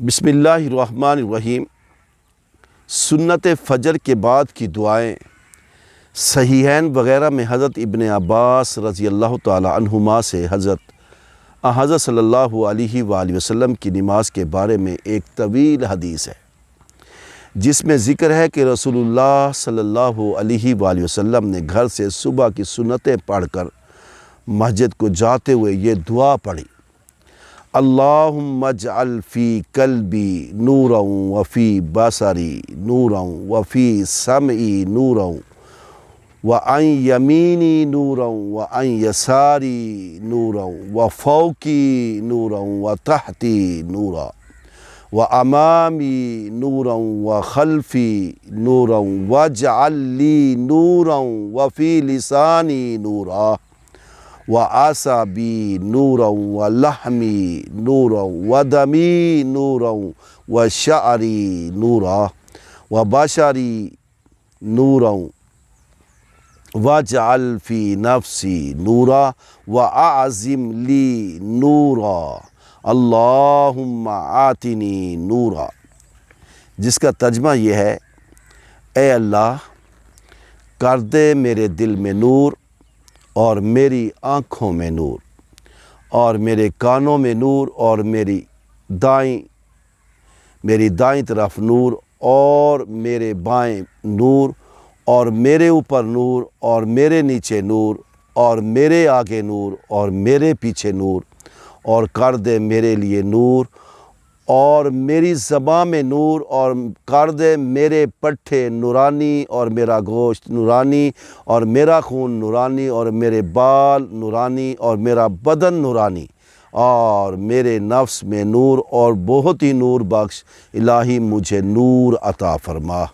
بسم اللہ الرحمن الرحیم۔ سنت فجر کے بعد کی دعائیں صحیحین وغیرہ میں حضرت ابن عباس رضی اللہ تعالی عنہما سے حضرت صلی اللہ علیہ وآلہ وسلم کی نماز کے بارے میں ایک طویل حدیث ہے، جس میں ذکر ہے کہ رسول اللہ صلی اللہ علیہ وآلہ وسلم نے گھر سے صبح کی سنتیں پڑھ کر مسجد کو جاتے ہوئے یہ دعا پڑھی: اللہم اجعل فی قلبی نورا وفی بصری نورا وفی سمعی نورا وعن یمینی نورا وعن یساری نورا وفوقی نورا وتحتی نورا وامامی نورا وخلفی نورا واجعل لی نورا وفی لسانی نورا وعصبی نورا ولحمی نورا ودمی نورا وشعری نورا وبشری نورا واجعل فی نفسی نورا واعظم لی نورا اللہم آتنی نورا، جس کا ترجمہ یہ ہے: اے اللہ، کر دے میرے دل میں نور اور میری آنکھوں میں نور اور میرے کانوں میں نور اور میری دائیں طرف نور اور میرے بائیں نور اور میرے اوپر نور اور میرے نیچے نور اور میرے آگے نور اور میرے پیچھے نور، اور کر دے میرے لیے نور اور میری زبان میں نور، اور کر دے میرے پٹھے نورانی اور میرا گوشت نورانی اور میرا خون نورانی اور میرے بال نورانی اور میرا بدن نورانی اور میرے نفس میں نور اور بہت ہی نور بخش۔ الہی مجھے نور عطا فرما۔